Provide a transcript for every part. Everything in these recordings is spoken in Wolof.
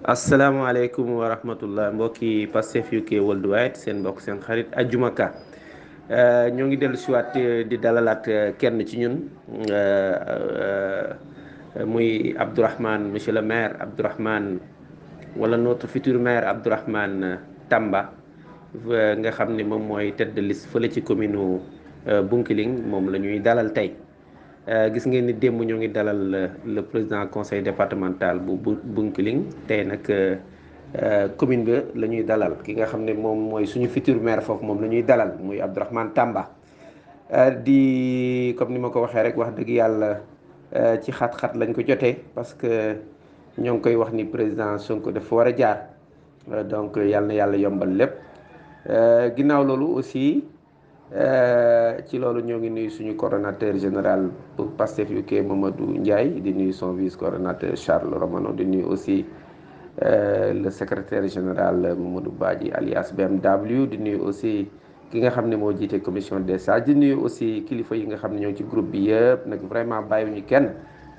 asalaamaaleykum wa rahmatullah mbokki Pastef UK Worldwide seen mbokk seen xarit Adjuma Ka ñoo ngi dellu siwaat di dalalaat kenn ci ñun muy Abdourahmane monsieur le maire Abdourahmane wala notre futur maire Abdourahmane Tamba nga xam ne moom mooy tête de liste fële ci commune u Bounkiling moom la ñuy dalal tey. gis ngeen ni démb ñoo ngi dalal le président conseil départemental bu Bounkiling tey nag commune ba la ñuy dalal ki nga xam ne moom mooy suñu futur maire foofu moom la ñuy dalal muy Abdourahmane Tamba di comme ni ma ko waxee rek wax dëgg yàlla ci xat-xat lañ ko jotee parce que ñoo ngi koy wax ni président Sonko dafa war a jaar donc yàlla na yàlla yombal lépp ginnaaw loolu aussi. ci loolu ñoo ngi nuyu suñu coordonnateur général pour Pastef UK Mamadou Ndiaye di nuyu son vice coordonnateur Charles Romano di nuyu aussi le secrétaire général Mamadou Badji alias BMW di nuyu aussi ki nga xam ne moo jiite commission des sages di nuyu aussi kilifa yi nga xam ne ñoo ci groupe bi yëpp nag vraiment bàyyiwuñu kenn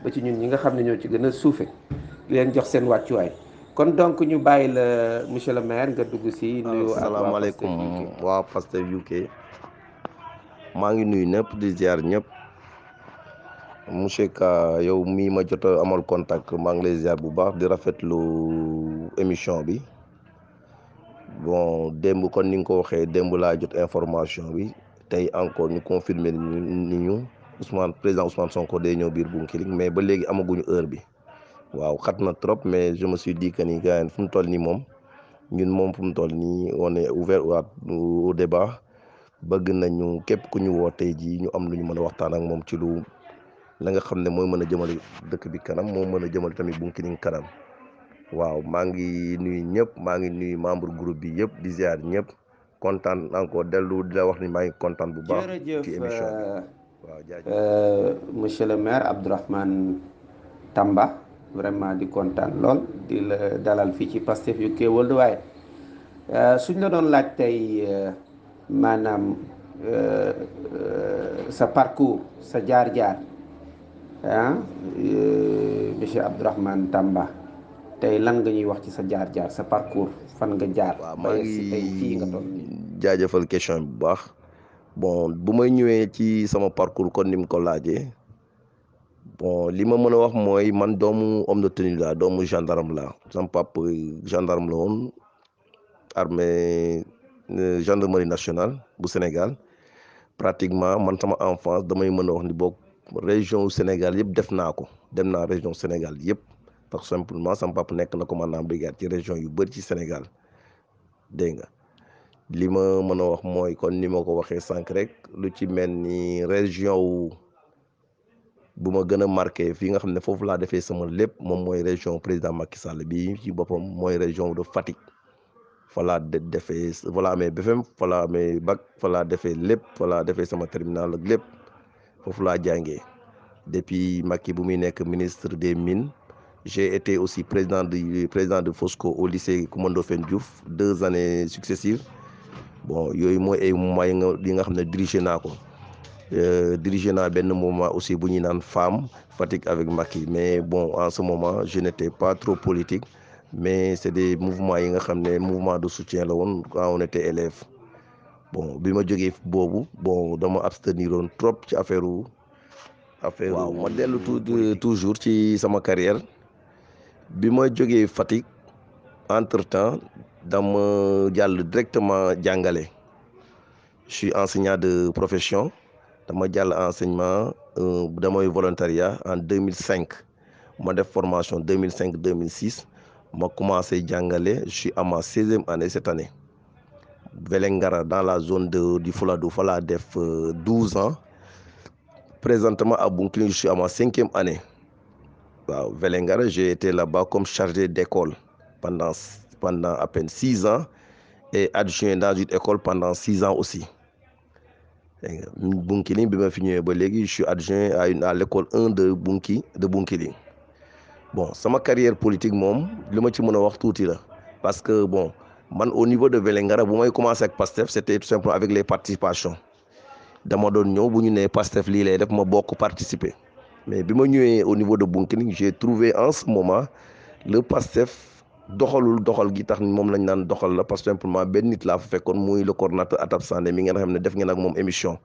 ba ci ñun ñi nga xam ne ñoo ci gën a suufe di leen jox seen wàccuwaay kon donc ñu bàyyi la monsieur le maire nga dugg si nuyu ak waa Pastef asalaamaaleykum waa Pastef UK maa ngi nuyu ñëpp di ziar ñëpp monsieur Ka yow mii ma jot a amal contact maa ngi lay ziar bu baax di rafetlu émission bi bon démb kon ni nga ko waxee démb laa jot information bi tey encore ñu confirmer ni ñu président Ousmane Sonko day ñëw biir Bounkiling mais ba léegi amaguñu heure bi waaw xat na trop mais je me suis dit que ni gars yi fu mu toll nii moom ñun moom fu mu toll nii on est ouvert au débat. bëgg nañu képp ku ñu woo tey jii ñu am lu ñu mën a waxtaan ak moom ci lu la nga xam ne mooy mën a jëmale dëkk bi kanam moo mën a jëmale tamit Bounkiling kanam waaw maa ngi nuyu ñëpp maa ngi nuyu membre groupe bi yëpp di ziar ñëpp kontaan encore dellu di la wax ni maa ngi kontaan bu baax ci émission bi waaw jërëjëf monsieur le maire Abdourahmane Tamba vraiment di kontaan lool di la dalal fii ci Pastef UK Worldwide suñ la doon laaj tey maanaam sa parcours sa jaar-jaar monsieur Abdourahmane Tamba tey lan nga ñuy wax ci sa jaar-jaar sa parcours fan nga jaar. waaw maa ngi tey fii nga toll. jaajëfal question bu baax bon bu may ñëwee ci sama parcours kon ni mu ko laajee bon li ma mën a wax mooy man doomu homme de tenue la doomu gendarme la sama papa gendarme la woon armée gendarmerie nationale bu Sénégal pratiquement man sama enfance damay mën a wax ni boog région Sénégal yëpp def naa ko dem naa région Sénégal yëpp parce que simplement sama papa nekk na commandant brigade ci région yu bëri ci Sénégal dégg nga li ma mën a wax mooy kon ni ma ko waxee sànq rek lu ci mel ni région wu bu ma gën a marqué fii nga xam ne foofu laa defee sama lépp moom mooy région président Macky Sall bi ci boppam mooy région de Fatick. falaa defee falaa amee BFEM falaa amee bac falaa defee lépp falaa defee sama terminal ak lépp foofu laa jàngee depuis Macky bu muy nekk ministre des mines j'ai été aussi président de Fosco au lycée Coumba Ndoffène Diouf 2 années successives bon yooyu mooy ay moments yi nga xam ne dirigé naa ko dirigé naa benn moment aussi bu ñuy naan femme Fatick avec Macky mais bon en ce moment je n'étais pas trop politique mais c'est des mouvements yi nga xam ne mouvement de soutien la woon quand on était élève bon bi ma jógee boobu bon dama abstenir woon trop ci affaire waaw ma dellu toujours ci sama carrière bi ma jógee Fatick entre temps dama jàll directement jàngale je suis enseignant de profession dama jàll enseignement damay volontariat en 2005 ma def formation 2005-2006 ma commencé jàngale je suis à ma 16e année cette année Vélingara dans la zone du Fouladou fa laa def 12 ans présentement à Bounkiling je suis à ma 5e année waaw Vélingara j'ai été là-bas comme chargé d'école pendant à peine 6 ans et adjoint dans une école pendant 6 ans aussi Bounkiling bi ma fi ñëwee ba léegi je suis adjoint à l'école 1 de Bounkiling bon sama carrière politique moom li ma ci mën a wax tuuti la parce que bon man au niveau de Vélingara bu may commencé ak Pastef c'était tout simplement avec les participations dama doon ñëw bu ñu nee Pastef lii lay def ma bokk participer mais bi ma ñëwee au niveau de Bounkiling j'ai trouvé en ce moment le Pastef doxal gi tax moom lañ naan doxal la parce que simplement benn nit laa fa fekkoon muy le coordonnateur Atab Sandé mi ngeen xam ne def ngeen ak moom émission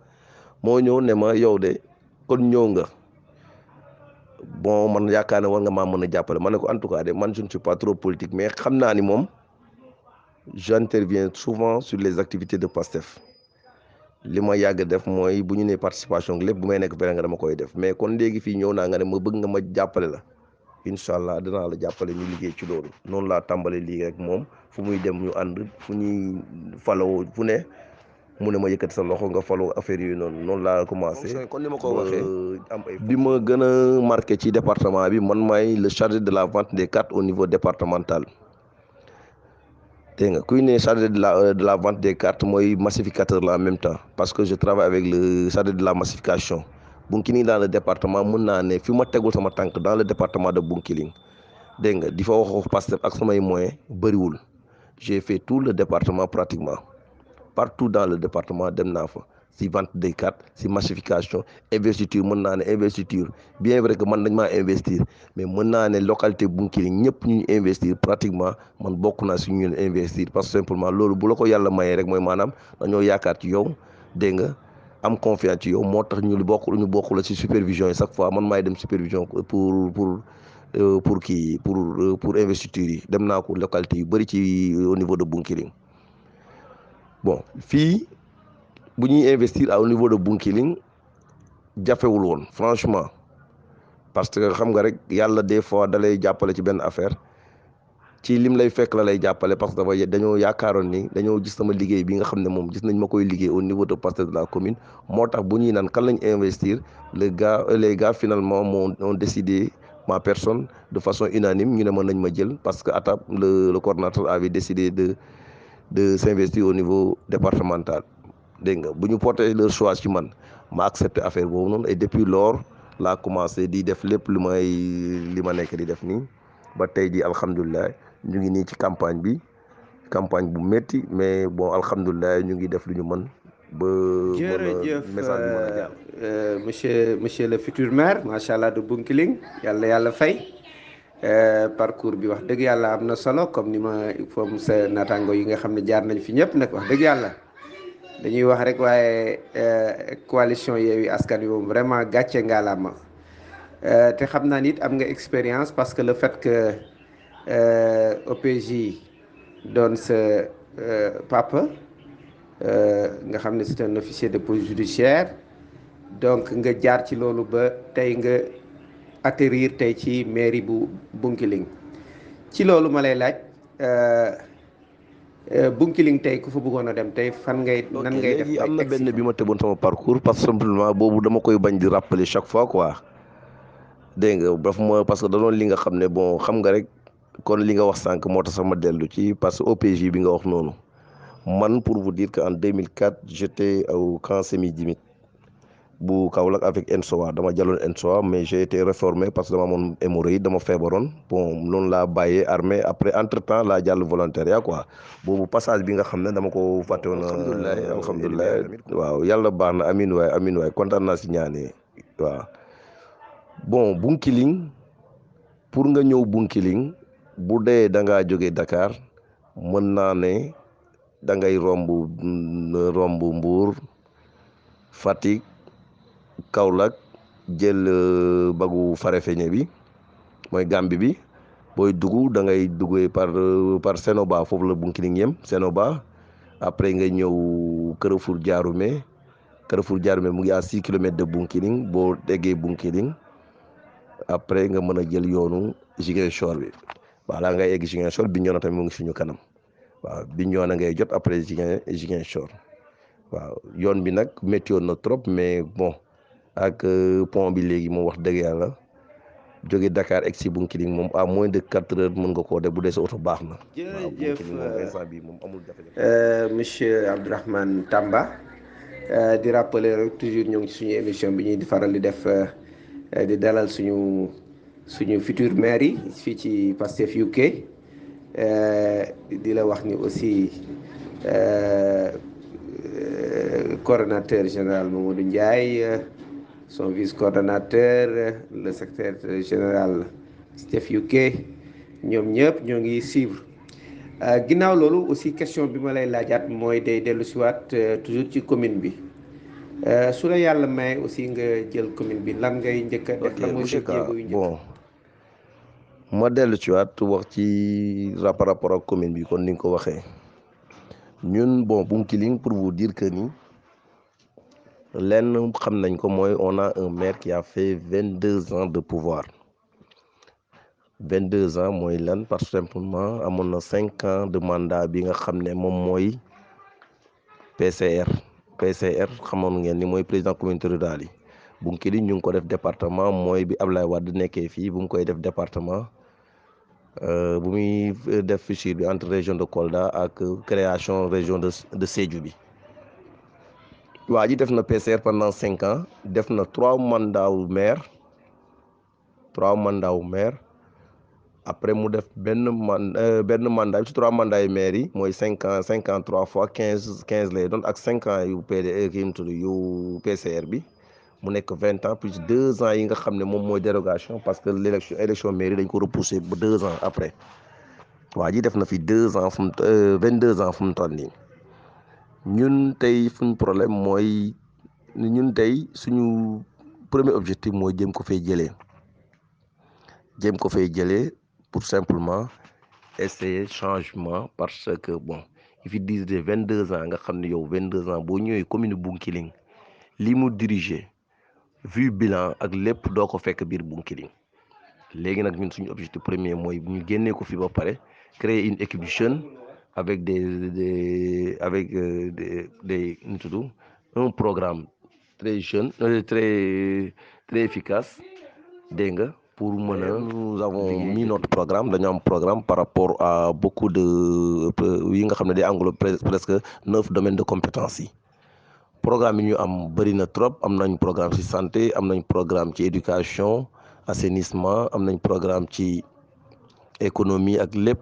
moo ñëw ne ma yow de kon ñëw nga bon man yaakaar ne war nga maa mën a jàppale ma ne ko en tout cas de man je ne suis pas trop politique mais xam naa ni moom j'interviens souvent sur les activités de PASTEF li ma yàgg def mooy bu ñu nee participation lépp bu may nekk feneen nga dama koy def mais kon léegi fii ñëw naa nga ne ma bëgg nga ma jàppale la incha allah dinaa la jàppale ñu liggéey ci loolu noonu laa tàmbale lii rek moom fu muy dem ñu ànd fu ñuy faloo fu ne mu ne ma yëkkati sa loxo nga faloo affaire yooyu noonu laa commencé. kon ni ma ko waxee am ay bi ma gën a marqué ci département bi man maay le chargé de la vente des cartes au niveau départemental. dégg nga kuy ne chargé de la vente des cartes mooy massificateur la en même temps parce que je travaille avec le chargé de la massification Bounkiling dans le département mën naa ne fi ma tegul sama tànk dans le département de Bounkiling dégg nga di fa wax Pastef ak samay moyens bëriwul j'ai fait tout le département pratiquement partout dans le département dem naa fa si vente des cartes si massification investiture mën naa ne investiture bien vrai que man dañ maa investir mais mën naa ne localité Bounkiling ñëpp ñu investir pratiquement man bokk naa si ñu investir parce que simplement loolu bu la ko yàlla mayee rek mooy maanaam dañoo yaakaar ci yow dégg nga am confiance ci yow moo tax ñu bokk la si supervision yi chaque fois man maay dem supervision pour investiture yi dem naa ko localité yu bëri ci au niveau de Bounkiling bon fii bu ñuy investir au niveau de Bounkiling jafewul woon franchement parce que xam nga rek yàlla des fois da lay jàppale ci benn affaire ci lim lay fekk la lay jàppale parce que dañoo yaakaaroon ni dañoo gis sama liggéey bi nga xam ne moom gis nañ ma koy liggéey au niveau de Pastef de la commune moo tax bu ñuy naan kan lañ investir les gars finalement ont décidé ma personne de façon unanime ñu ne ma nañ ma jël parce que ATAP le coordonnateur avait décidé de s'investir au niveau départemental dégg nga bu ñu porté leur choix ci man ma accepté affaire boobu noonu et depuis lors laa commencé di def lépp li ma nekk di def nii ba tey ji alhamdulilah ñu ngi nii ci campagne bu métti mais bon alhamdulilah ñu ngi def lu ñu mën ba jërëjëf message bi mën a jàll monsieur le futur maire macha allah de Bounkiling yàlla fay parcours bi wax dëgg yàlla am na solo comme ni ma foom sa naataango yi nga xam ne jaar nañ fi ñëpp nag wax dëgg yàlla dañuy wax rek waaye coalition Yewwi Askan Wi moom vraiment gàcce ngaalaama te xam naa nit am nga expérience parce que le fait que OPJ doon sa papa nga xam ne c'est un officier de police judiciaire donc nga jaar ci loolu ba tey nga atterrir tey ci mairie bu Bounkiling ci loolu ma lay laaj Bounkiling tey ku fa bëggoon a dem tey fan ngay nan ngay def léegi am na benn bi ma tëboon sama parcours parce que simplement boobu dama koy bañ di rappeler chaque fois quoi dégg nga daf ma parce que da doon li nga xam ne bon xam nga rek kon li nga wax sànq moo tax sax ma dellu ci parce que OPJ bi nga wax noonu man pour vous dire que en 2004 j'étais au camp Sémidimit bu Kaolack avec ENSOA dama jàlloon ENSOA mais j'ai été réformé parce que dama amoon hémorroïde dama feebaroon bon noonu laa bàyyee armée après entre temps laa jàll volontariat quoi boobu passage bi nga xam ne dama ko fàtte woon alhamdulilah waaw yàlla baax na amin waay kontaan naa si ñaanee waaw bon Bounkiling pour nga ñëw Bounkiling bu dee da ngaa jógee Dakar mën naa ne da ngay romb Mbour Fatick Kaolack jël bagu Farafeñe bi mooy Gambie bi booy dugg da ngay duggee par Sénoba foofu la Bounkiling yem Sénoba après nga ñëw Carrefour Diaroumé mu ngi à 6 kilomètres de Bounkiling boo déggee Bounkiling après nga mën a jël yoonu Ziguinchor bi voilà ngay egg Ziguinchor Bignona tamit mu ngi suñu kanam waaw Bignona ngay jot après Ziguinchor waaw yoon bi nag métti woon na trop mais bon ak pont bi léegi moom wax dëgg yàlla jóge Dakar egg si Bounkiling moom à moins de 4 heures mën nga koo def bu dee sa oto baax na. jërëjëf moom instant bi moom amul jafe-jafe. monsieur Abdourahmane Tamba di rappeler rek toujours ñoo ngi ci suñu émission bi ñuy faral di def di dalal suñu futur maire yi fii ci Pastef UK di la wax ni aussi coordonnateur général Mamadou Ndiaye son vice-coordonnateur le secrétaire général Pastef UK ñoom ñëpp ñoo ngi suivre. ginnaaw loolu aussi question bi ma lay laajaat mooy day dellu siwaat toujours ci commune bi su la yàlla may aussi nga jël commune bi lan ngay njëkk a def, ok lan mooy sa monsieur Ka jéego yu njëkk. bon ma dellu ci waat wax ci par rapport ak commune bi kon ni nga ko waxee ñun bon Bounkiling pour vous dire que ni lenn xam nañ ko mooy on a un maire qui a fait 22 ans de pouvoir 22 ans mooy lan parce que simplement amoon na 5 ans de mandat bi nga xam ne moom mooy PCR xamoon ngeen ni mooy président communauté rurale yi Bounkiling ñu ngi ko def département mooy bi Ablaye Wade nekkee fii bu mu koy def département bu muy def fichier bi entre région de Kolda ak création région de Sédhiou bi waa ji def na PCR pendant 5 ans def na 3 mandats wu maire après mu def benn mandat bi ci 3 mandats yu maire yi mooy 5 ans 3 fois 15 lay doon ak 5 ans yu kii mu tudd yu PCR bi mu nekk 20 ans plus 2 ans yi nga xam ne moom mooy dérogation parce que élection mairie dañ ko repousser ba 2 ans après waa ji def na fi 2 ans 22 ans fu mu toll nii ñun tey suñu problème mooy ñun tey suñu premier objectif mooy jéem ko fay jëlee pour simplement essayer changement parce que bon il fi dis de 22 ans nga xam ne yow 22 ans boo ñëwee commune Bounkiling li mu diriger vu bilan ak lépp doo ko fekk biir Bounkiling léegi nag ñun suñu objectif premier mooy ñu génnee ko fi ba pare créer une équipe jeune avec des nu tudd un programme très jeune très efficace dégg nga pour mën a nous avons mis notre programme dañu am programme par rapport à beaucoup de yi nga xam ne day englobe presque 9 domaines de compétences yi programme yi ñu am bëri na trop am nañ programme ci santé am nañ programme ci éducation assainissement am nañ programme ci économie ak lépp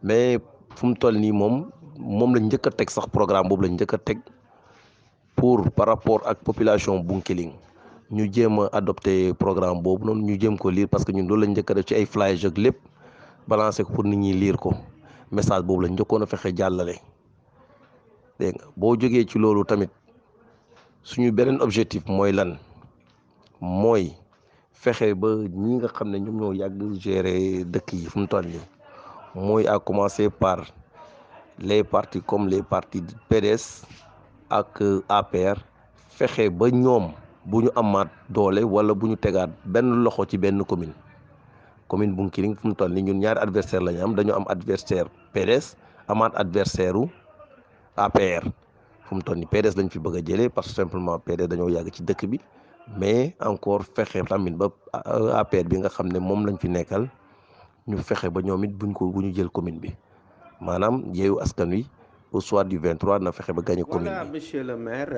mais fu mu toll nii moom lañ njëkk a teg sax programme boobu lañ njëkk a teg pour par rapport ak population Bounkiling ñu jéem a adopté programme boobu noonu ñu jéem ko lire parce que ñun loolu lañ njëkk a def ci ay flyers ak lépp balancé ko pour nit ñi lire ko message boobu lañ njëkkoon a fexe jàllale dégg nga boo jógee ci loolu tamit suñu beneen objectif mooy lan mooy fexe ba ñi nga xam ne ñoom ñoo yàgg gérer dëkk yi fu mu toll nii mooy à commencer par les partis comme les partis PDS ak APR fexe ba ñoom bu ñu amaat doole wala bu ñu tegaat benn loxo ci benn commune Bounkiling fu mu toll nii ñun ñaari adversaire la ñu am dañu am adversaire PDS amaat adversaire u APR fu mu toll nii PDS lañ fi bëgg a jëlee parce que simplement PDS dañoo yàgg ci dëkk bi mais encore fexe tamit ba APR bi nga xam ne moom lañ fi nekkal ñu fexe ba ñoom it bu ñu jël commune bi maanaam Yewwi Askan Wi au soir du 23 na fexe ba gagné commune voilà bi. monsieur le maire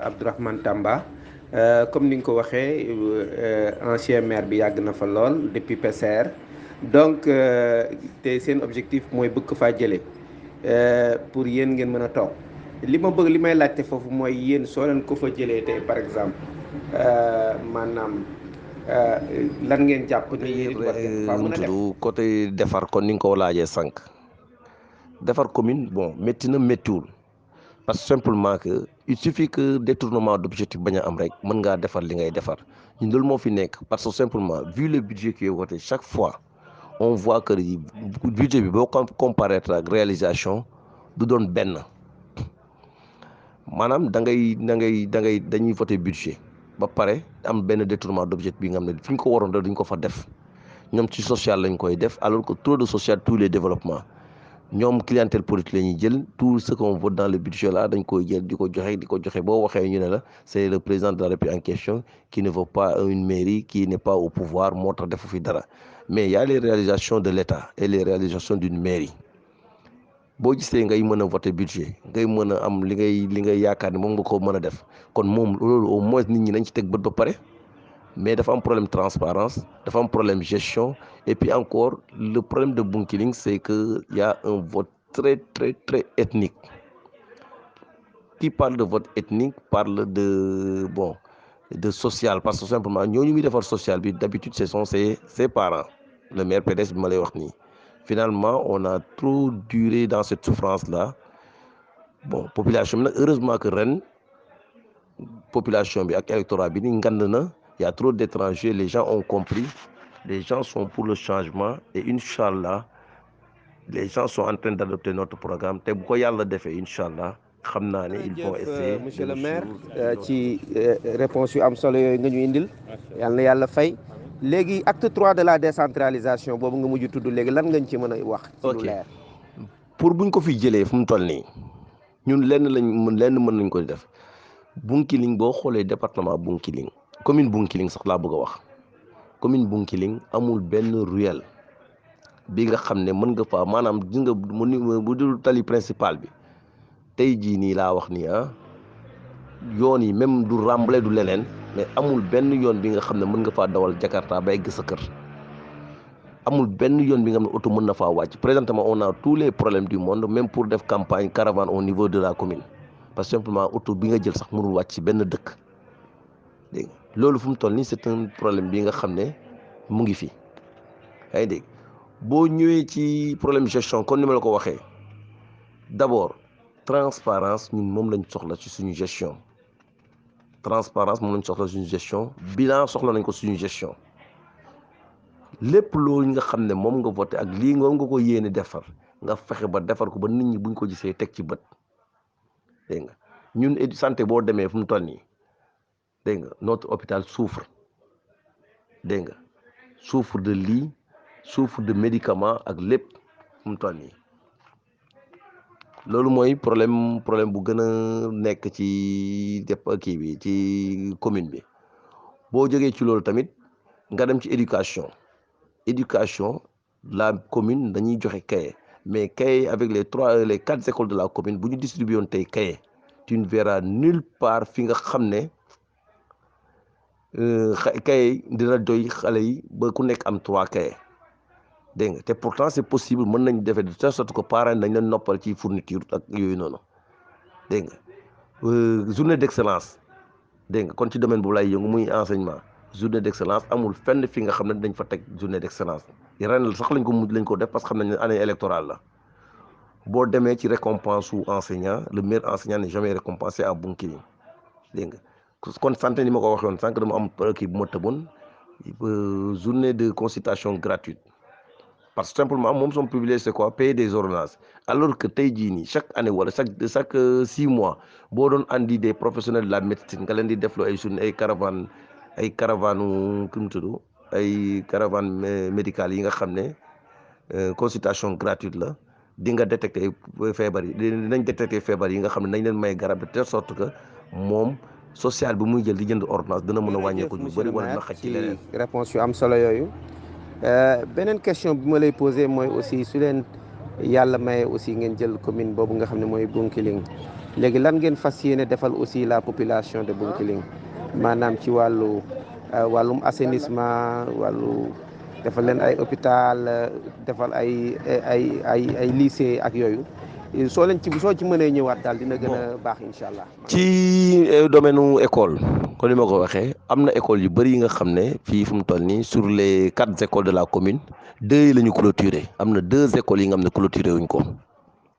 Abdourahmane Tamba comme ni nga ko waxee ancien maire bi yàgg na fa lool depuis PCR donc te seen objectif mooy bëgg faa jëlee pour yéen ngeen mën a toog li may laajte foofu mooy yéen soo leen ko fa jëlee tey par exemple maanaam lan ngeen jàpp ni yéen war ngeen faa mën a def côté defar kon ni nga ko laajee sànq defar commune bon métti na méttiwul parce que simplement que il suffit que détournement d'objectif bañ a am rek mën ngaa defar li ngay defar ñun loolu moo fi nekk parce que simplement vu le budget qui est voté chaque fois on voit que budget bi boo ko comparé ak réalisation du doon benn maanaam dañuy voté budget ba pare am benn détournement d'objectif bi nga xam ne fi ñu ko waroon def duñ ko fa def ñoom ci social lañ koy def alors que trop de social tous les développements ñoom clientèle politique la ñuy jël tout ce qu'on vote dans le budget là dañ koy jël di ko joxe boo waxee ñu ne la c'est le président de la République en question qui ne veut pas une mairie qui n'est pas au pouvoir moo tax defu fi dara mais y a les réalisations de l'État et les réalisations d'une mairie boo gisee ngay mën a voter budget ngay mën a am li ngay yaakaar ne moom nga ko mën a def kon moom loolu au moins nit ñi nañ ci teg bët ba pare mais dafa am problème transparence dafa am problème gestion et puis encore le problème de Bounkiling c'est que y a un vote très très très ethnique qui parle de vote ethnique parle de social parce que simplement ñooñu muy defar social bi d'habitude ce sont ses parents le maire PDS bi ma lay wax nii finalement on a trop duré dans cette souffrance là bon population bi nag heureusement que ren population bi ak électorat bi ni ngand na y a trop d'étrangers les gens ont compris les gens sont pour le changement et incha allah les gens sont en train d'adopter notre programme te bu ko yàlla defee incha allah xam naa ne ils vont essayer monsieur le maire ci réponse yu am solo yooyu nga ñu indil yal na yàlla fay léegi acte 3 de la décentralisation boobu nga mujj tudd léegi lan ngañ ci mën a wax ci lu leer pour buñ ko fi jëlee fu mu toll nii ñun lenn mën nañ ko def Bounkiling boo xoolee département Bounkiling commune Bounkiling sax laa bëgg a wax commune Bounkiling amul benn ruelle bi nga xam ne mën nga fa maanaam gis nga bu dul tali principal bi tey jii nii laa wax nii yoon yi même du remblai du leneen mais amul benn yoon bi nga xam ne mën nga faa dawal Jakarta ba egg sa kër amul benn yoon bi nga xam ne oto mën na faa wàcc présentement on a tous les problèmes du monde même pour def campagne caravane au niveau de la commune parce que simplement oto bi nga jël sax mënul wàcc ci benn dëkk dégg nga loolu fu mu toll nii c'est un problème bi nga xam ne mu ngi fi yaa ngi dégg boo ñëwee ci problème gestion kon ni ma la ko waxee d'abord transparence ñun moom lañ soxla ci suñu gestion transparence moom lañ soxla suñu gestion bilan soxla nañ ko suñu gestion lépp loolu nga xam ne moom nga voté ak lii moom nga ko yéene defar nga fexe ba defar ko ba nit ñi buñ ko gisee teg ci bët dégg nga ñun santé boo demee fu mu toll nii dégg nga notre hôpital souffre dégg nga souffre de lits souffre de médicaments ak lépp fu mu toll nii loolu mooy problème bu gën a nekk ci kii bi ci commune bi boo jógee ci loolu tamit nga dem ci éducation la commune dañuy joxe cahier mais cahier avec les 4 écoles de la commune bu ñu distribué woon tey cahier tu ne verras nulle part fi nga xam ne cahier dina doy xale yi ba ku nekk am 3 cahiers dégg nga te pourtant c'est possible mën nañ defee de telle sorte que parents dañ leen noppal ci fourniture ak yooyu noonu dégg nga journée d'excellence dégg nga kon ci domaine boobu lay yëngu muy enseignement journée d'excellence amul fenn fi nga xam ne dañ fa teg journée d'excellence ren sax lañ ko def parce que xam nañ ne année électorale la boo demee ci récompense su enseignant le meilleur enseignant n'est jamais récompensé à Bounkiling dégg nga kon santé ni ma ko waxee woon sànq dama am kii bu ma tëboon journée de consultation gratuite parce que simplement moom son privilège c'est quoi payer des ordonnances alors que tey jii nii chaque année wala chaque 6 mois boo doon andi des professionnels de la médecine nga leen di defloo ay journée ay caravane médicale yi nga xam ne consultation gratuite la di nga détecter feebar yi dinañ détecter feebar yi nga xam ne nañ leen may garab de telle sorte que moom social bi muy jël di jënd ordonnance dina mën a wàññeeku ñu bëri wala na xaj ci leneen réponse yu am solo yooyu beneen question bi ma lay posé mooy aussi su leen yàlla maye aussi ngeen jël commune boobu nga xam ne mooy Bounkiling léegi lan ngeen fas yéene defal aussi la population de Bounkiling maanaam ci wàllum assainissement wàllu defal leen ay hôpital defal ay lycée ak yooyu soo ci mënee ñëwaat daal dina gën a baax incha allah. ci domaine u école kon ni ma ko waxee am na école yu bëri yi nga xam ne fii fu mu toll nii sur les 4 écoles de la commune 2 yi la ñu clôturé am na 2 écoles yi nga xam ne clôturé wuñ ko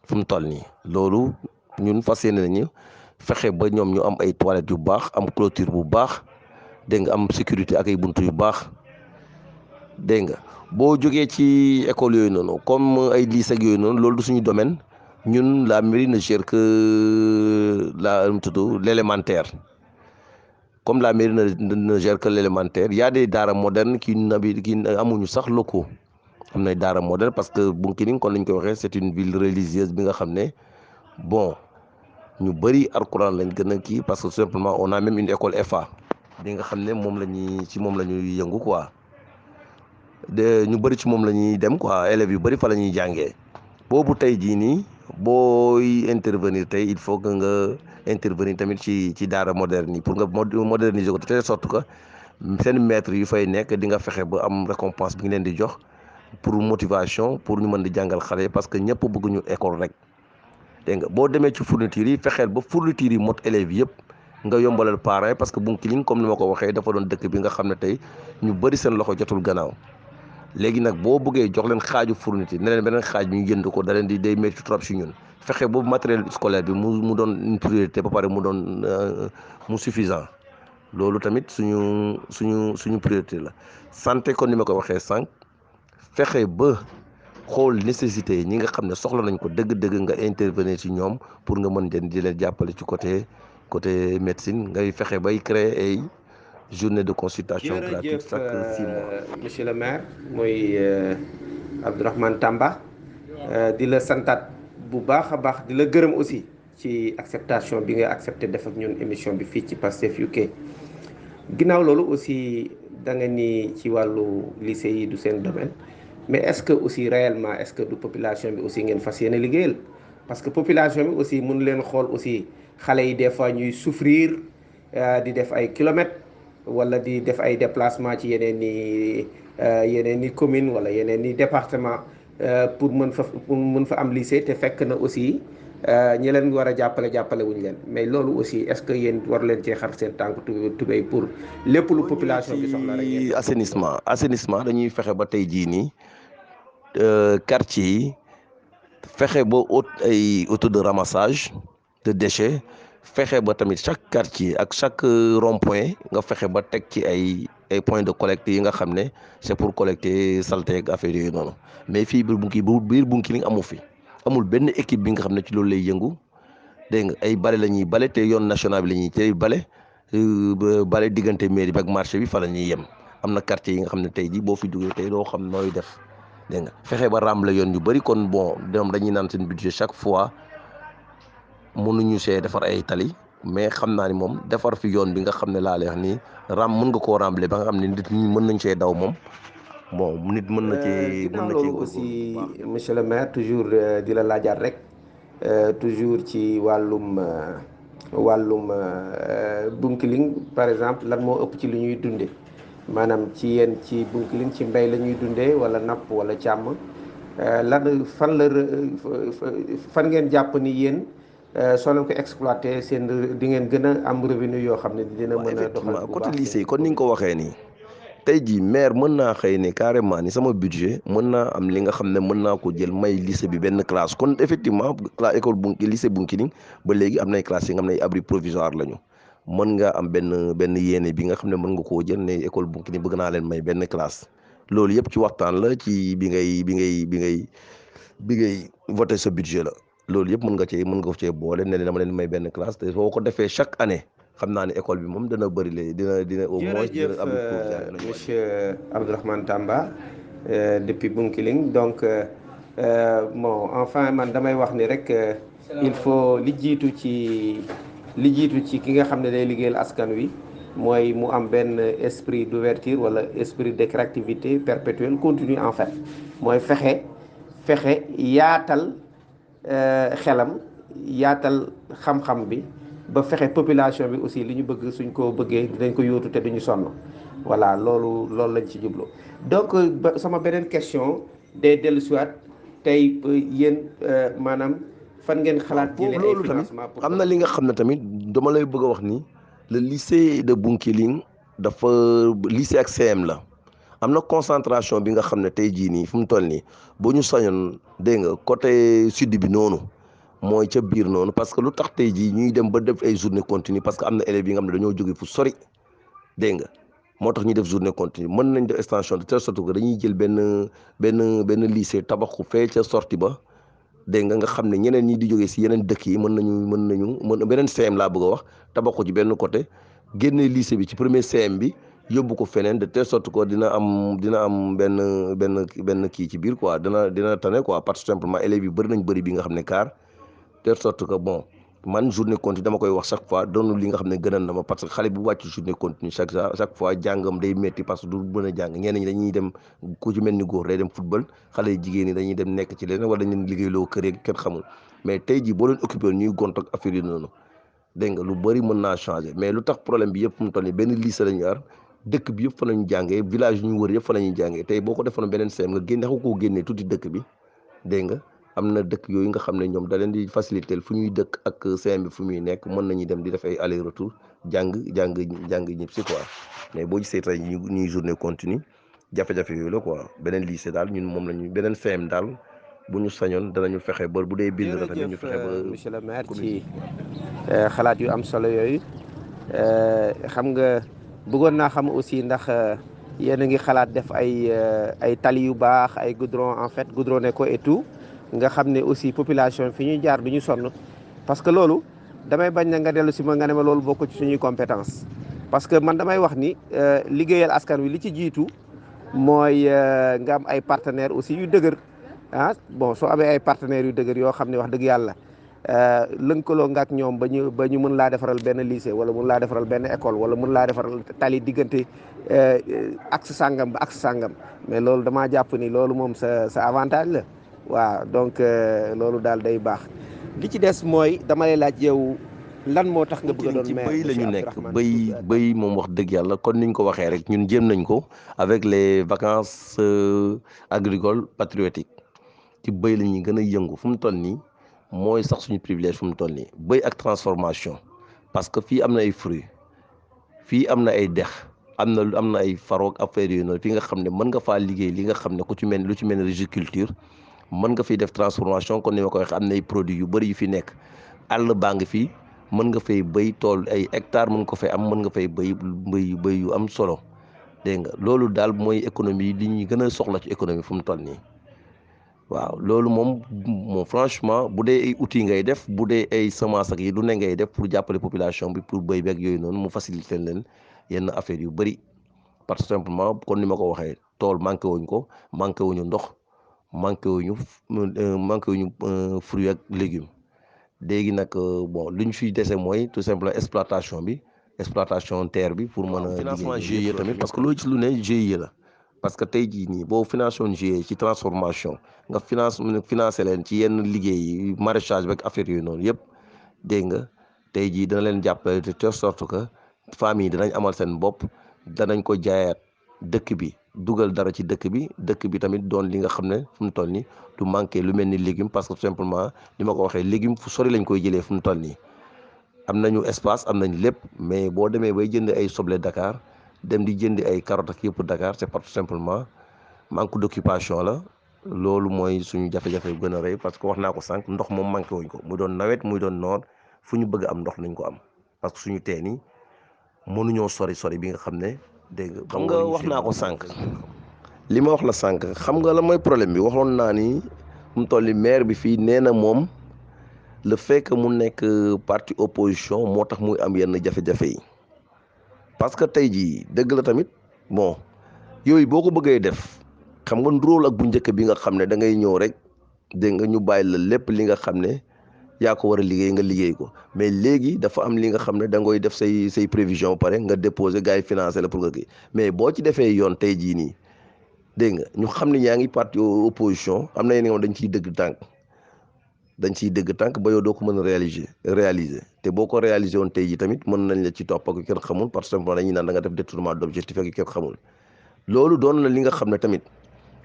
fu mu toll nii loolu ñun fas yéene nañu fexe ba ñoom ñu am ay toilettes yu baax am clôture bu baax dégg nga am sécurité ak ay buntu yu baax dégg nga boo jógee ci école yooyu noonu comme ay lycée ak yooyu noonu loolu du suñu domaine. ñun la mairie ne gère que l'élémentaire comme la mairie ne gère que l'élémentaire y a des daara modernes qui amuñu sax locaux am na daara moderne parce que Bounkiling kon lañ koy waxee c'est une ville religieuse bi nga xam ne bon ñu bëri alquran lañ gën a kii parce que tout simplement on a même une école FA bi nga xam ne moom la ñuy yëngu quoi ñu bëri ci moom la ñuy dem quoi élèves yu bëri fa la ñuy jàngee boobu tey jii nii booy intervenir tey il faut que nga intervenir tamit ci daara moderne yi pour nga moderniser ko de telle sorte que seen maître yu fay nekk di nga fexe ba am récompense bi nga leen di jox pour motivation pour ñu mën di jàngal xale parce que ñëpp bëgguñu école rek dégg nga boo demee ci fourniture yi fexeel ba fourniture yi mot élèves yëpp nga yombalal parents yi parce que Bounkiling comme ni ma ko waxee dafa doon dëkk bi nga xam ne tey ñu bëri seen loxo jotul gannaaw léegi nag boo bëggee jox leen xaaju fourniture ne leen beneen xaaj bi ñu jënd ko da leen di day métti trop si ñun fexe boobu matériel scolaire bi mu doon une priorité ba pare mu doon mu suffisant loolu tamit suñu priorité la. santé kon ni ma ko waxee sànq fexe ba xool nécessité ñi nga xam ne soxla nañ ko dëgg-dëgg nga intervenir ci ñoom pour nga mën di leen jàppale ci côté médecine ngay fexe bay créer ay journée de consultation gratuite chaque 6 mois. monsieur le maire mooy Abdourahmane Tamba di la santaat bu baax a baax di la gërëm aussi ci acceptation bi nga accepté def ak ñun émission bi fii ci Pastef UK. ginnaaw loolu aussi da nga ni ci wàllu lycée yi du seen domaine mais est-ce que aussi réellement est-ce que du population bi aussi ngeen fas yéene liggéeyal parce que population bi aussi mun leen xool aussi xale yi des fois ñuy souffrir di def ay kilomètres wala di def ay déplacement ci yeneen ni commune wala yeneen ni département pour mën fa am lycée te fekk na aussi ñi leen war a jàppale wuñu leen mais loolu aussi est-ce que yéen war leen cee xar seen tànk tubéy pour lépp lu population bi soxla rek yéen assainissement dañuy fexe ba tey jii nii quartier yi fexe ba ay auto de ramassage de déchets fexe ba tamit chaque quartier ak chaque rond-point nga fexe ba teg ci ay points de collecte yi nga xam ne c'est pour collecter saleté ak affaire yooyu noonu mais fii biir Bounkiling amu fi amul benn équipe bi nga xam ne ci loolu lay yëngu dégg nga ay bale la ñuy bale te yoon national bi la ñuy tey bale diggante mairie bi ak marché bi fa la ñuy yem am na quartier yi nga xam ne tey jii boo fi duggee tey doo xam nooy def dégg nga fexe ba ràmbale yoon yu bëri kon bon ñoom dañuy naan seen budget chaque fois mënuñu see defar ay tali mais xam naa ni moom defar fi yoon bi nga xam ne laa lay wax nii mën nga koo ràmbale ba nga xam ne nit ñi mën nañ see daw moom bon nit mën na cee aussi monsieur le maire toujours di la laajaat rek toujours ci wàllum Bounkiling par exemple lan moo ëpp ci li ñuy dunde maanaam ci yéen ci Bounkiling ci mbay la ñuy dundee wala napp wala càmm fan ngeen jàpp ni yéen soo leen ko exploité seen di ngeen gën a am revenu yoo xam ne dina mën a doxal côté lycée kon ni nga ko waxee nii tey jii maire mën naa xëy ne carrément ni sama budget mën naa am li nga xam ne mën naa ko jël may lycée bi benn classe kon effectivement école lycée Bounkiling ba léegi am nay classes yi nga xam ne ay abri provisoire lañu mën nga am benn yéene bi nga xam ne mën nga koo jël ne école Bounkiling bëgg naa leen may benn classe loolu yëpp ci waxtaan la ci bi ngay voté sa budget la loolu yëpp mën nga ko cee boole ne dama leen may benn classe te boo ko defee chaque année xam naa ne école bi moom dana bëri dina au moins dina am monsieur Abdourahmane Tamba depuis Bounkiling donc bon enfin man damay wax ni rek il faut li jiitu ci ki nga xam ne day liggéeyal askan wi mooy mu am benn esprit d'ouverture wala esprit de créativité perpétuelle continue en fait mooy fexe yaatal xelam yaatal xam-xam bi ba fexe population bi aussi li ñu bëgg suñ ko bëggee dinañ ko yóotu te duñu sonn voilà loolu lañ ci jublu donc sama beneen question day dellu siwaat tey yéen maanaam fan ngeen xalaat jëlee ay financement pour am na li nga xam ne tamit dama lay bëgg a wax ni le lycée de Bounkiling dafa lycée ak CM la am na concentration bi nga xam ne tey jii nii fu mu toll nii boo ñu sañoon dégg nga côté sud bi noonu mooy ca biir noonu parce que lu tax tey jii ñuy dem ba def ay journée continue parce que am na élèves yi nga xam ne dañoo jóge fu sori dégg nga moo tax ñuy def journée continue mën nañ def extension de telle sorte que dañuy jël benn lycée tabaxu fee ca sortie ba dégg nga xam ne ñeneen ñi di jógee si yeneen dëkk yi mën nañu beneen CM laa bëgg a wax tabaxu ci benn côté génne lycée bi ci premier CM bi yóbbu ko feneen de telle sorte que dina am benn kii ci biir quoi dina tane quoi parce que simplement élèves yi bëri bi nga xam ne car telle sorte que bon man journée continue dama koy wax chaque fois doonu li nga xam ne gënal na ma parce que xale bu wàcc journée continue chaque fois jàngam day metti parce que du mën a jàng ñeneen ñi dañuy dem ku ci mel ni góor day dem football xale yi jigéen ñi dañuy dem nekk ci leneen wala dañu leen liggéeyloo kër yeeg kenn xamul mais tey jii boo leen occupé ñuy gont ak affaire yi noonu dégg nga lu bëri mën naa changer mais lu tax problème bi yëpp fu mu toll nii benn lycée lañu yor dëkk bi yëpp fa lañu jàngee village yu ñu wër yëpp fa la ñuy jàngee tey boo ko defoon beneen CM nga génne xaw koo génnee tuuti dëkk bi dégg nga am na dëkk yooyu nga xam ne ñoom da leen di faciliter fu ñuy dëkk ak CM bi fu muy nekk mën nañuy dem di def ay aller retour jàng ñëpp si quoi mais boo gisee tey ñuy journée continue jafe-jafe yooyu la quoi beneen lycée daal ñun moom la ñu beneen CM daal bu ñu sañoon danañu fexe ba bu dee bind la tamit ñu fexe ba monsieur le maire commune ci xalaat yu am solo yooyu xam nga bëggoon naa xam aussi ndax yéen a ngi xalaat def ay tali yu baax ay goudron en fait goudronné ko et tout nga xam ne aussi population fi ñuy jaar du ñu sonn parce que loolu damay bañ na nga dellu si ma nga ne ma loolu bokk ci suñuy compétence parce que man damay wax ni liggéeyal askan wi li ci jiitu mooy nga am ay partenaires aussi yu dëgër ah bon soo amee ay partenaires yu dëgër yoo xam ne wax dëgg yàlla lënkaloo nga ak ñoom ba ñu mën laa defaral benn lycée wala mën laa defaral benn école wala mën laa defaral tali diggante axe sàngam ba axe sàngam mais loolu damaa jàpp ni loolu moom sa avantage la waaw donc loolu daal day baax li ci des mooy dama lay laaj yow lan moo tax nga bëgg a doon maire ci bëy la ñu nekk bëy moom wax dëgg yàlla kon niñ ko waxee rek ñun jéem nañ ko avec les vacances agricoles patriotiques ci bëy la ñuy gën a yëngu fu mu toll nii mooy sax suñu privilège fu mu toll nii bëy ak transformation parce que fii am na ay fruits fii am na ay dex am na ay faroog affaire yooyu noonu fi nga xam ne mën nga faa liggéey li nga xam ne lu ci mel ni riziculture mën nga fiy def transformation kon ni ma ko waxee am na ay produits yu bëri yu fi nekk àll baa ngi fii mën nga fay béy tool ay hectares mën ko fay am mën nga fay béy yu am solo dégg nga loolu daal mooy économie li ñuy gën a soxla ci économie fu mu toll nii waaw loolu moom franchement bu dee ay outils ngay def bu dee ay semences ak yi lu ne ngay def pour jàppale population bi pour béy beeg yooyu noonu mu faciliter leen yenn affaires yu bëri parce que simplement kon ni ma ko waxee tool manqué wuñu ndox manqué wuñu fruits ak légumes. léegi nag bon li ñu fiy dese mooy tout simplement exploitation terre bi pour mën a financement GIE tamit parce que loo gis lu ne GIE la parce que tey jii nii boo financé woon GIE ci transformation nga financé leen ci yenn liggéey yi maraîchage beeg affaire yooyu noonu yëpp dégg nga tey jii dana leen jàppale de telle sorte que famille danañ amal seen bopp danañ ko jaayaat dëkk bi dugal dara ci dëkk bi tamit doon li nga xam ne fu mu toll nii du manqué lu mel ni légume parce que tout simplement li ma ko waxee légume fu sori lañ koy jëlee fu mu toll nii am nañu espace am nañ lépp mais boo demee bay jënd ay soble Dakar dem di jënd ay carottes ak yëpp Dakar c'est pas tout simplement manque d'occupation la loolu mooy suñu jafe-jafe bu gën a rëy parce que wax naa ko sànq ndox moom manqué wuñ ko muy doon nawet muy doon noor fu ñu bëgg am ndox nañ ko am parce que suñu teen yi mënuñoo sori bi nga xam ne dégg nga xam nga wax naa ko sànq li ma wax la sànq xam nga la mooy problème bi waxoon naa ni mu toll ni maire bi fii nee na moom le fait que mu nekk parti opposition moo tax muy am yenn jafe-jafe yi parce que tey jii dëgg la tamit bon yooyu boo ko bëggee def xam nga nduróol ak bu njëkk bi nga xam ne da ngay ñëw rek dégg nga ñu bàyyi la lépp li nga xam ne yaa ko war a liggéey nga liggéey ko mais léegi dafa am li nga xam ne da ngay def say prévision ba pare nga déposer gars yi financé la pour nga kii mais boo ci defee yoon tey jii nii dégg nga ñu xam ne yaa ngi parti opposition am na yeneen nga dañ ciy dëgg tànk ba yow doo ko mën a réaliser te boo ko réaliser woon tey jii tamit mën nañ la ci topp ak kenn xamul parce que dañuy naan da nga def détournement d'objectif ak kenn xamul loolu doon na li nga xam ne tamit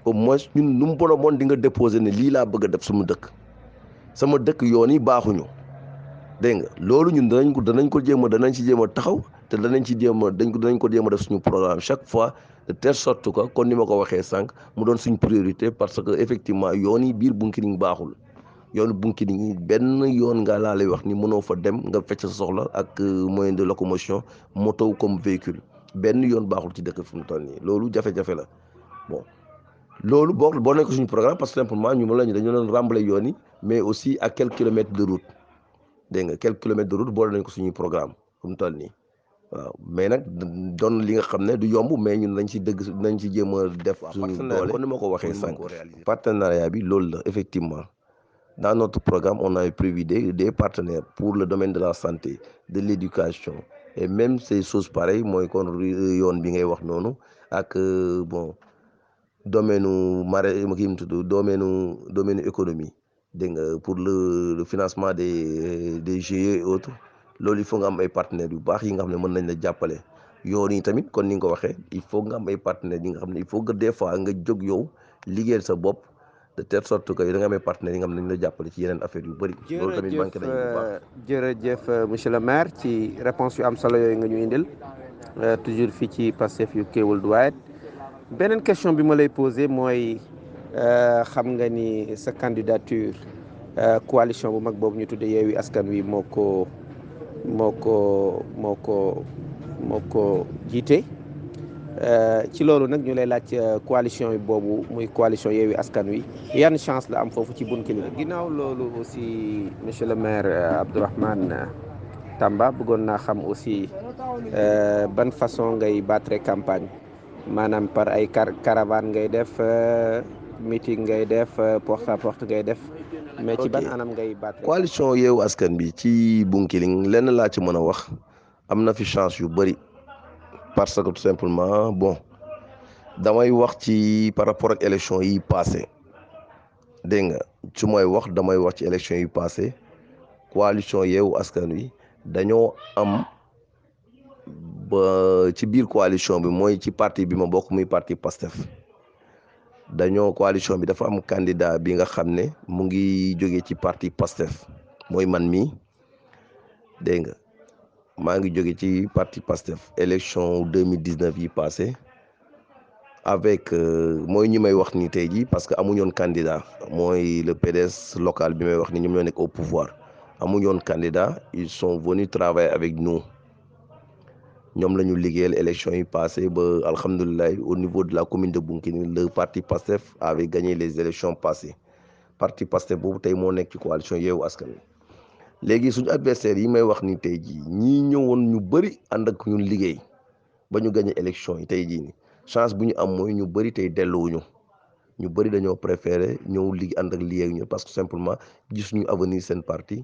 au moins ñun nu mu bon di nga déposer ne lii laa bëgg a def sama dëkk yoon yi baaxuñu dégg nga loolu ñun danañ ci jéem a taxaw te danañ ko jéem a def suñu programme chaque fois de telle sorte que kon ni ma ko waxee sànq mu doon suñ priorité parce que effectivement yoon yi biir Bounkiling baaxul yoonu Bounkiling yi benn yoon nga laa lay wax ni mënoo fa dem nga fecc sa soxla ak moyen de locomotion moto comme véhicule benn yoon baaxul ci dëkk fu mu toll nii loolu jafe-jafe la bon loolu boo nekk suñu programme parce que simplement ñu dañu doon remblayer yoon yi mais aussi à quelques kilomètres de route dégg nga quelques kilomètres de route boole nañ ko suñuy programme fu mu toll nii waaw mais nag doon li nga xam ne du yomb mais ñun nañ ci jéem a def suñu doole kon ni ma ko waxee sànq partenariat bi loolu la effectivement dans notre programme on a prévu des partenaires pour le domaine de la santé de l'éducation et même ces choses pareilles mooy kon yoon bi ngay wax noonu ak bon domaine domaine économie dégg nga pour le financement des GIE et autres loolu il faut nga am ay partenaires yu baax yi nga xam ne mën nañ la jàppale yoon yi tamit kon ni nga ko waxee il faut nga am ay partenaires yi nga xam ne il faut que des fois nga jóg yow liggéeyal sa bopp de telle sorte que da nga am ay partenaires yi nga xam ne nañ la jàppale ci yeneen affaire yu bëri. loolu tamit manqué nañ bu baax. jërëjëf monsieur le maire ci réponse yu am solo yooyu nga ñu indil toujours fii ci Pastef UK Worldwide beneen question bi ma lay posé mooy xam nga ni sa candidature coalition bu mag boobu ñu tudde Yewwi Askan Wi moo ko jiite ci loolu nag ñu lay laaj coalition boobu muy coalition Yewwi Askan Wi yan chance la am foofu ci Bounkiling. ginnaaw loolu aussi monsieur le maire Abdourahmane Tamba bëggoon naa xam aussi ban façon ngay battre campagne maanaam par ay caravane ngay def meeting ngay def porte à porte ngay def mais ci ban anam ngay battre. coalition Yewwi Askan Wi ci Bounkiling lenn laa ci mën a wax am na fi chance yu bëri parce que tout simplement bon damay wax ci par rapport ak élection yi passé dégg nga su may wax damay wax ci élection yi passé coalition Yewwi Askan Wi dañoo am ba ci biir coalition bi mooy ci parti bi ma bokk muy parti Pastef dañoo coalition bi dafa am candidat bi nga xam ne mu ngi jógee ci parti Pastef mooy man mii dégg nga maa ngi jóge ci parti Pastef élection 2019 yi passé avec mooy ñi may wax ni tey jii parce que amuñu woon candidat mooy le PDS local bi may wax ni ñoom ñoo nekk au pouvoir amuñu woon candidat ils sont venus travailler avec nous ñoom la ñu liggéeyal élection yi passé ba alhamdulilah au niveau de la commune de Bounkiling le parti Pastef avait gagné les élections passées parti Pastef boobu tey moo nekk ci coalition Yewwi Askan Wi léegi suñu adversaire yi may wax ni tey jii ñii ñëwoon ñu bëri ànd ak ñun liggéey ba ñu gagné élection yi tey jii ni chance bu ñu am mooy ñu bëri tey delluwuñu ñu bëri dañoo préféré ñëw liggéey ànd ak liggéey ñu parce que simplement gis ñu avenir seen parti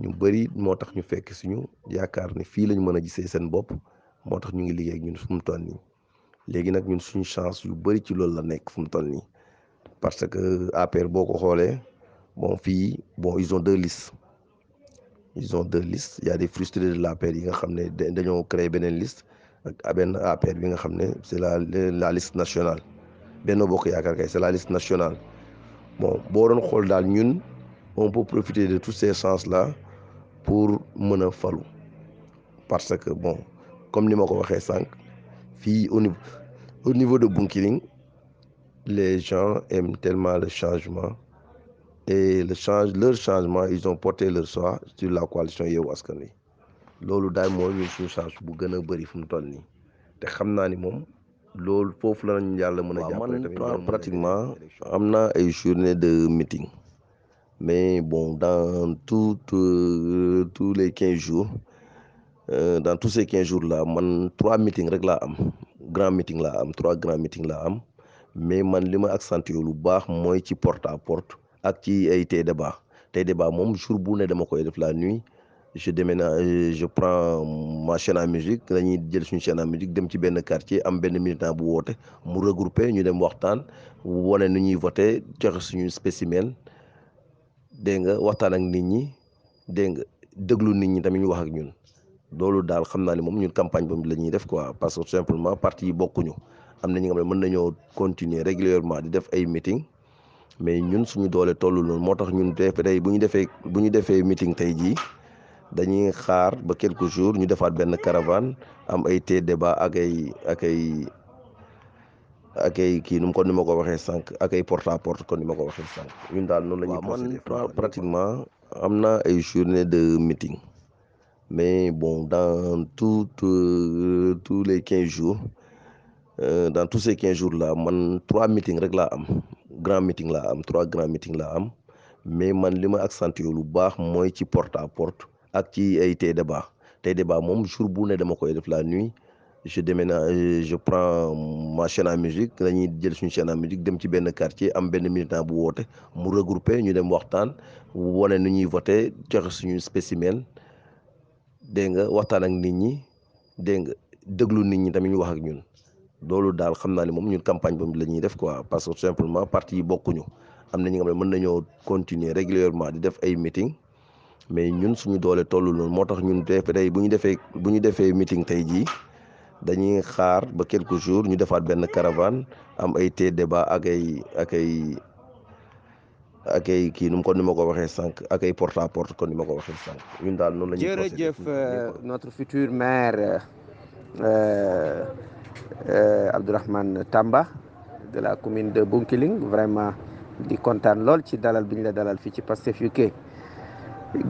ñu bëri moo tax ñu fekk suñu yaakaar ne fii lañ mën a gisee seen bopp moo tax ñu ngi liggéey ak ñun fu mu toll nii léegi nag ñun suñu chance yu bëri ci loolu la nekk fu mu toll nii parce que APR boo ko xoolee bon fii bon ils ont deux listes il y a des frustrés de l'APR yi nga xam ne dañoo créer beneen liste ak benn APR bi nga xam ne c'est la liste nationale Benno Bokk Yaakaar kay c'est la liste nationale bon boo doon xool daal ñun on peut profiter de toutes ces chances là pour mën a falu parce que bon comme ni ma ko waxee sànq fii au niveau de Bounkiling les gens aiment tellement le changement et leur changement ils ont porté leur choix sur la coalition Yewwi Askan Wi loolu daal mooy ñun suñu chance bu gën a bëri fu mu toll nii te xam naa ni moom loolu foofu la ñu yàlla mën a jàppale tamit pratiquement am na ay journée de meeting mais bon dans tous les 15 jours dans tous ces 15 jours là man 3 meetings rek laa am grand meeting laa am 3 grands meetings laa am mais man li ma accentué lu baax mooy ci porte à porte ak ci ay tey débat moom jour bu ne dama koy def la nuit je déménage je prends ma chaîne à musique dañuy jël suñu chaîne à musique dem ci benn quartier am benn militant bu woote mu regroupé ñu dem waxtaan wane nu ñuy voté joxe suñu spécimen dégg nga waxtaan ak nit ñi dégg nga déglu nit ñi tamit ñu wax ak ñun loolu daal xam naa ne moom ñun campagne boobu la ñuy def quoi parce que tout simplement parti yi bokkuñu am na ñi nga xam ne mën nañoo continuer régulièrement di def ay meeting mais ñun suñu doole tollu noonu moo tax ñun tey bu ñu defee meeting tey jii dañuy xaar ba quelques jours ñu defaat benn caravane am ay té débat ak ay kii nu kon ni ma ko waxee sànq ak ay porte à porte kon ni ma ko waxee sànq ñun daal noonu la ñuy procédé pratiquement am na ay journée de meeting mais bon dans tous les 15 jours dans tous ces 15 jours là man 3 meetings rek laa am grand meeting laa am 3 grands meetings laa am mais man li ma accentué lu baax mooy ci porte à porte ak ci ay tey débat moom jour bu ne dama koy def la nuit je déménage je prends ma chaîne à musique dañuy jël suñu chaîne à musique dem ci benn quartier am benn militant bu woote mu regroupé ñu dem waxtaan wane nu ñuy voté joxe suñu spécimen dégg nga waxtaan ak nit ñi dégg nga déglu nit ñi tamit ñu wax ak ñun loolu daal xam naa ne moom ñun campagne boobu la ñuy def quoi parce que tout simplement parti yi bokkuñu am na ñi nga xam ne mën nañoo continuer régulièrement di def ay meeting mais ñun suñu doole tollu noonu moo tax ñun tey bu ñu defee meeting tey jii dañuy xaar ba quelques jours ñu defaat benn caravane am ay té débat ak ay kii nu kon ni ma ko waxee sànq ak ay porte à porte kon ni ma ko waxee sànq ñun daal noonu la ñuy jërëjëf notre futur maire Abdourahmane Tamba de la commune de Bounkiling vraiment di kontaan lool ci dalal bi ñu la dalal fii ci Pastef UK.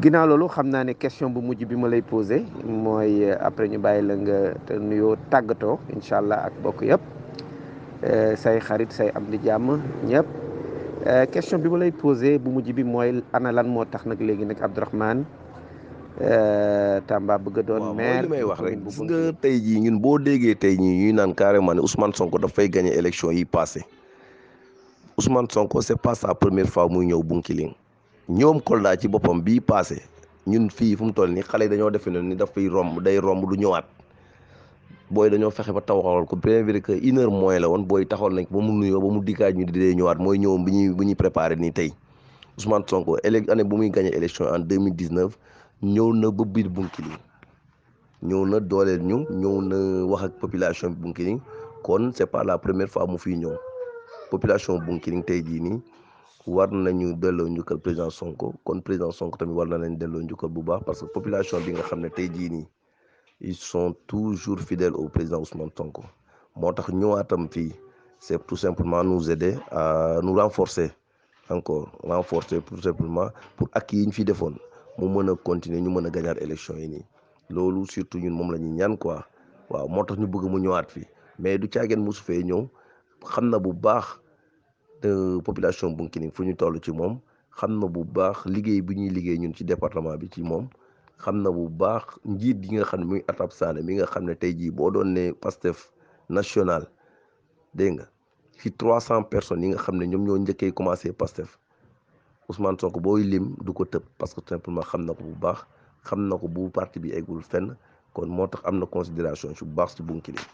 ginnaaw loolu xam naa ne question bu mujj bi ma lay posé mooy après ñu bàyyi la nga te nuyoo tàggatoo incha allah ak bokk yëpp say xarit say am di jàmm ñëpp. question bi ma lay posé bu mujj bi mooy ana lan moo tax nag léegi nag Abdourahmane Tamba bëgg a doon maire. waaw mooy li may wax rek gis nga tey jii ñun boo déggee tey ñii ñuy naan carrément ne Ousmane Sonko dafay gagné élection yi passé Ousmane Sonko c'est pas sa première fois muy ñëw Bounkiling ñoom Kolda ci boppam bii passé ñun fii fu mu toll nii xale yi dañoo defe ne ni dafay romb day romb du ñëwaat booy dañoo fexe ba taxawal ko bien vrai que 1 heure moins la woon booy taxawal nañ ba mu nuyoo ba mu diggaaj ñu di dee ñëwaat mooy ñëwam bu ñuy préparé nii tey Ousmane Sonko année bu muy gagné élection en 2019 ñëw na ba biir Bounkiling ñëw na dooleel ñu ñëw na wax ak population bi Bounkiling kon c'est pas la première fois mu fiy ñëw population Bounkiling tey jii nii war nañu delloo njukkal président Sonko kon président Sonko tamit war na leen delloo njukkal bu baax parce que population bi nga xam ne tey jii nii ils sont toujours fidèles au président Ousmane Sonko moo tax ñëwaatam fii c'est tout simplement nous aider à nous renforcer tout simplement pour acquis yi ñu fi defoon mu mën a continuer ñu mën a gagner élection yi nii loolu surtout ñun moom la ñuy ñaan quoi waaw moo tax ñu bëgg mu ñëwaat fii mais du caageen mosu fee ñëw xam na bu baax population Bounkiling fu ñu toll ci moom xam na bu baax liggéey bi ñuy liggéey ñun ci département bi ci moom xam na bu baax njiit yi nga xam ne muy Atab Sané mi nga xam ne tey jii boo doon ne Pastef national dégg nga ci 300 personnes yi nga xam ne ñoom ñoo njëkkee commencé Pastef Ousmane Sonko booy lim du ko tëb parce que tout simplement xam na ko bu baax xam na ko bu parti bi eggul fenn kon moo tax am na considération ci bu baax ci Bounkiling